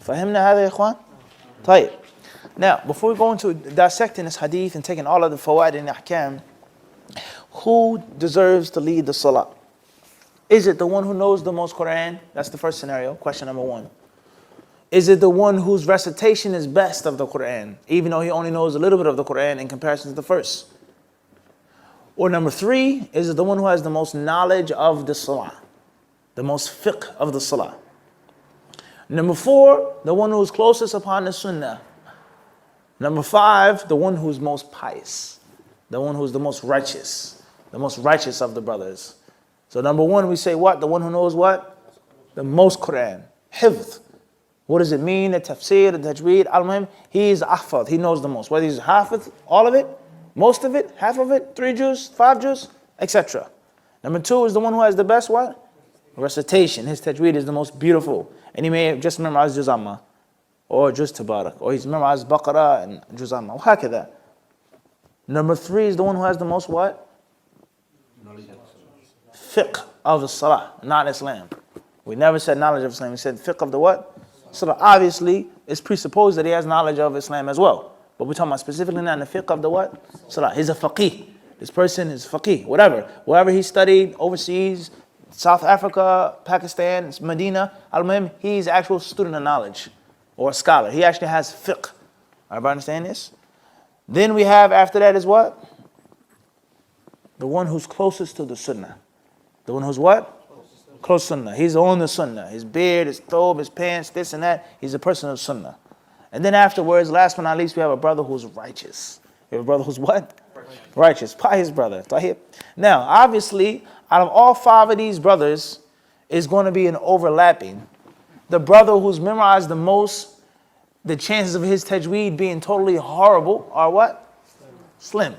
فهمنا هذا يا إخوان؟ طيب. Now, before we go into dissecting this hadith and taking all of the fawaid and ahkam, who deserves to lead the salah? Is it the one who knows the most Quran? That's the first scenario, question number one. Is it the one whose recitation is best of the Quran, even though he only knows a little bit of the Quran in comparison to the first? Or number three, is it the one who has the most knowledge of the salah, the most fiqh of the salah? Number four, the one who is closest upon the sunnah. Number five, the one who's most pious, the one who's the most righteous of the brothers. So number one, we say what? The one who knows what? The most Quran. Hifz. What does it mean? The tafsir, the tajweed, al-muhim. He is ahfad. He knows the most. Whether he's hafiz, all of it, most of it, half of it, 3 juz, 5 juz, etc. Number two is the one who has the best what? Recitation. His tajweed is the most beautiful. And he may have just memorized juz amma, or juz tabarak, or he's memorized baqarah and juz amma. وهكذا. Number three is the one who has the most what? Fiqh of the salah, not Islam. We never said knowledge of Islam. We said fiqh of the what? Salah. Obviously, it's presupposed that he has knowledge of Islam as well. But we're talking about specifically now in the fiqh of the what? Salah. He's a faqih. This person is faqih. Wherever he studied, overseas, South Africa, Pakistan, Medina, al-muhim, he's an actual student of knowledge or a scholar. He actually has fiqh. Everybody understand this? Then we have after that is what? The one who's closest to the sunnah. The one who's what? Close sunnah. He's on the sunnah. His beard, his thobe, his pants, this and that. He's a person of sunnah. And then afterwards, last but not least, we have a brother who's righteous. We have a brother who's what? Righteous. Pious brother. Now, obviously, out of all 5 of these brothers, is going to be an overlapping. The brother who's memorized the most, the chances of his tajweed being totally horrible are what? Slim.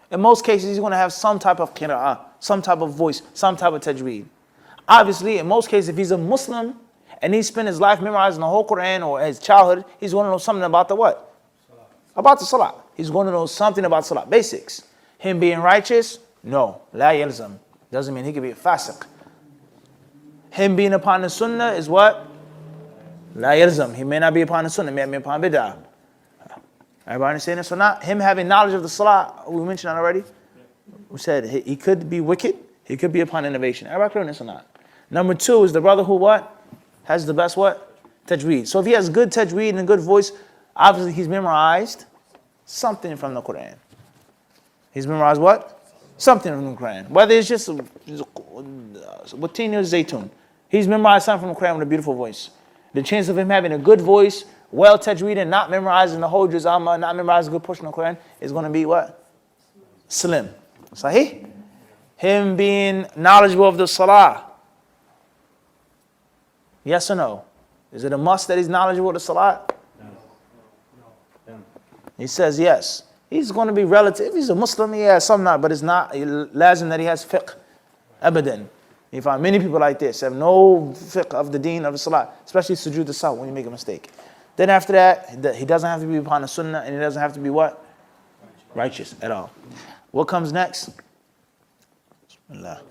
In most cases, he's going to have some type of qira'ah, some type of voice, some type of tajweed. Obviously, in most cases, if he's a Muslim and he spent his life memorizing the whole Quran or his childhood, he's going to know something about the what? Salah. About the salah. He's going to know something about salah, basics. Him being righteous, no. La yalzam. Doesn't mean he could be a fasiq. Him being upon the sunnah is what? La yalzam. He may not be upon the sunnah, he may be upon bid'ah. Everybody understand this or not? Him having knowledge of the salah, we mentioned that already. We said he could be wicked, he could be upon innovation. Everybody clear on this or not? Number two is the brother who what? Has the best what? Tajweed. So if he has good tajweed and a good voice, obviously he's memorized something from the Quran. He's memorized what? Something from the Quran. Whether it's just watini or zaytun. He's memorized something from the Quran with a beautiful voice. The chance of him having a good voice, well tajweed, and not memorizing the whole juz amma, not memorizing a good portion of the Quran is going to be what? Slim. Sahih? Him being knowledgeable of the salah. Yes or no? Is it a must that he's knowledgeable of the salah? No. He says yes. He's going to be relative. He's a Muslim, he has some not, but it's not lazim that he has fiqh. Abadan. You find many people like this, have no fiqh of the deen of the salah, especially sujood as-sahw when you make a mistake. Then after that, he doesn't have to be upon the sunnah, and he doesn't have to be what? Righteous at all. What comes next? Bismillah.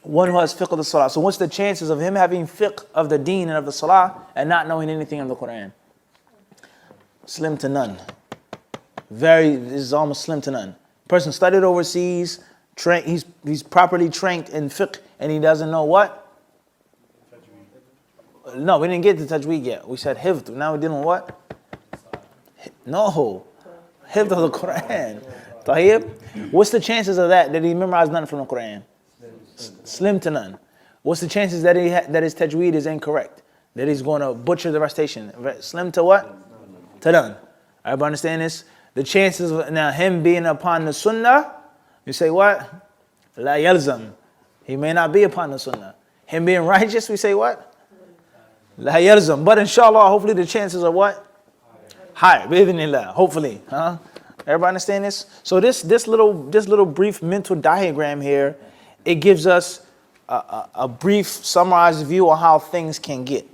One who has fiqh of the salah. So what's the chances of him having fiqh of the deen and of the salah and not knowing anything of the Quran? Slim to none. This is almost slim to none. Person studied overseas, he's properly trained in fiqh, and he doesn't know what? No, we didn't get to tajweed yet. We said hifd. Now we're dealing with what? No. Hifd of the Quran. Tayyib. What's the chances of that he memorized nothing from the Quran? Slim to none. What's the chances that that his tajweed is incorrect? That he's going to butcher the recitation? Slim to what? To none. Everybody understand this? The chances of now him being upon the sunnah, you say what? La yalzam. He may not be upon the sunnah. Him being righteous, we say what? La yalzam. But inshallah, hopefully the chances are what? Higher. Bi-idhnillah. Hopefully. Everybody understand this? So this little brief mental diagram here, it gives us a brief summarized view on how things can get.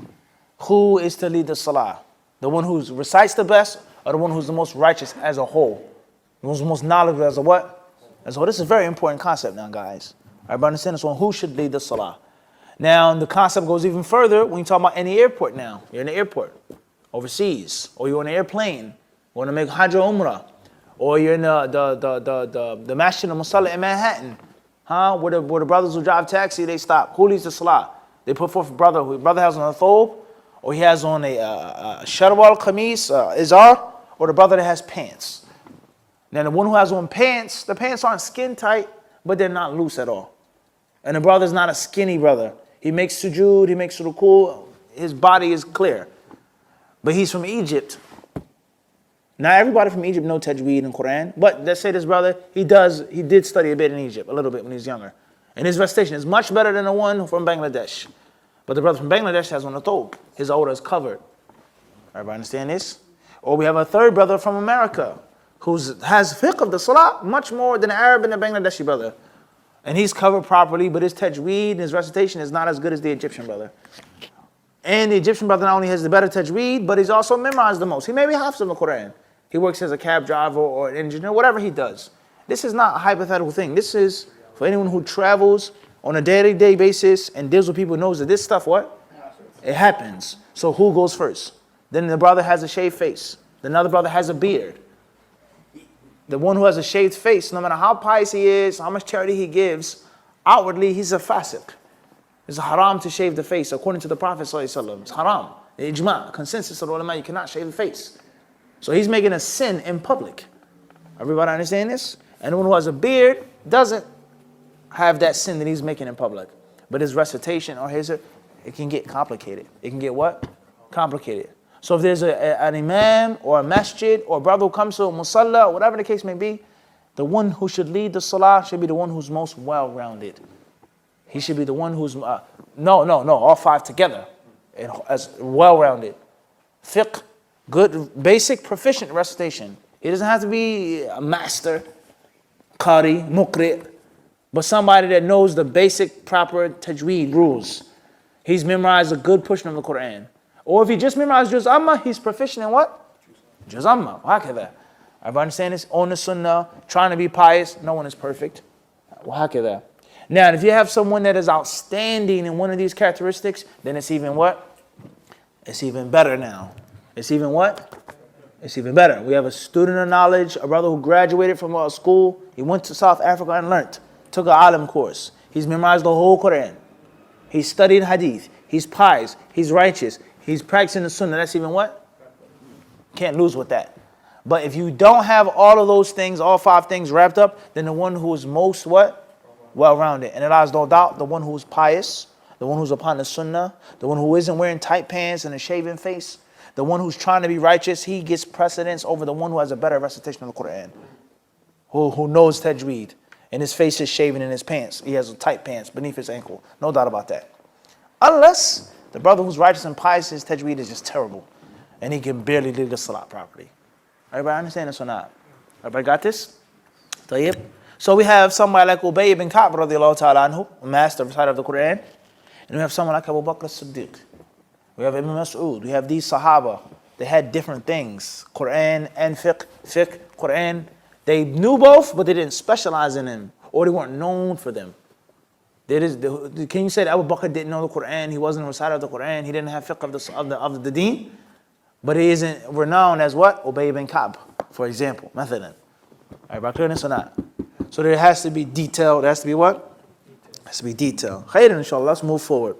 Who is to lead the salah? The one who recites the best, or the one who's the most righteous as a whole? The one who's the most knowledgeable as a what? As a whole. This is a very important concept now, guys. Everybody understand this one? Who should lead the salah? Now, the concept goes even further when you talk about any airport now. You're in the airport, overseas, or you're on an airplane, want to make Hajj or Umrah, or you're in the Masjid al-Musalla in Manhattan, where the brothers who drive taxi, they stop. Who leads the Salah? They put forth a brother. Who brother has on a thobe, or he has on a sharwal qamis, izar, or the brother that has pants. Now, the one who has on pants, the pants aren't skin tight, but they're not loose at all. And the brother's not a skinny brother. He makes sujood, he makes ruku', his body is clear. But he's from Egypt. Not everybody from Egypt know tajweed and Quran, but let's say this brother, he did study a bit in Egypt, a little bit when he was younger. And his recitation is much better than the one from Bangladesh. But the brother from Bangladesh has on a thobe. His aura is covered. Everybody understand this? Or we have a third brother from America who has fiqh of the salah much more than the Arab and the Bangladeshi brother. And he's covered properly, but his tajweed and his recitation is not as good as the Egyptian brother. And the Egyptian brother not only has the better tajweed, but he's also memorized the most. He may be half of the Quran. He works as a cab driver or an engineer, whatever he does. This is not a hypothetical thing. This is for anyone who travels on a day-to-day basis and deals with people who knows that this stuff, what? It happens. So who goes first? Then the brother has a shaved face. Another brother has a beard. The one who has a shaved face, no matter how pious he is, how much charity he gives, outwardly he's a fasiq. It's haram to shave the face, according to the Prophet ﷺ. It's haram. The ijma, consensus of the ulama, you cannot shave the face. So he's making a sin in public. Everybody understand this? And the one who has a beard doesn't have that sin that he's making in public. But his recitation or it can get complicated. It can get what? Complicated. So if there's an imam or a masjid or a brother who comes to a musalla or whatever the case may be, the one who should lead the salah should be the one who's most well-rounded. He should be the one who's, all five together, as well-rounded. Fiqh, good, basic, proficient recitation. It doesn't have to be a master, qari, muqri', but somebody that knows the basic, proper tajweed rules. He's memorized a good portion of the Quran. Or if he just memorized Juz Amma, he's proficient in what? Juz Amma. Wahakadha. Everybody understand this? On the sunnah, trying to be pious. No one is perfect. Wahakadha. Now, if you have someone that is outstanding in one of these characteristics, then it's even what? It's even better now. It's even what? It's even better. We have a student of knowledge, a brother who graduated from our school. He went to South Africa and learned. Took an alim course. He's memorized the whole Quran. He's studied hadith. He's pious. He's righteous. He's practicing the sunnah. That's even what? Can't lose with that. But if you don't have all of those things, all five things wrapped up, then the one who is most what? Well-rounded. And it allows no doubt the one who's pious, the one who's upon the sunnah, the one who isn't wearing tight pants and a shaven face, the one who's trying to be righteous, he gets precedence over the one who has a better recitation of the Quran, who knows tajweed, and his face is shaven in his pants. He has tight pants beneath his ankle. No doubt about that. Unless the brother who's righteous and pious, his tajweed is just terrible, and he can barely lead the salah properly. Everybody understand this or not? Everybody got this? Tayyib. So we have somebody like Ubay ibn Ka'b radiallahu ta'ala anhu, a master reciter of the Quran, and we have someone like Abu Bakr as-Siddiq. We have Ibn Mas'ud. We have these Sahaba. They had different things, Quran and fiqh, Quran. They knew both, but they didn't specialize in them, or they weren't known for them. Can you say that Abu Bakr didn't know the Quran? He wasn't a reciter of the Quran. He didn't have fiqh of the deen, but he isn't renowned as what? Ubay ibn Ka'b, for example. Mathalan. Everybody clear this or not? So there has to be detail. There has to be what? There has to be detail. Khayran, inshallah. Let's move forward.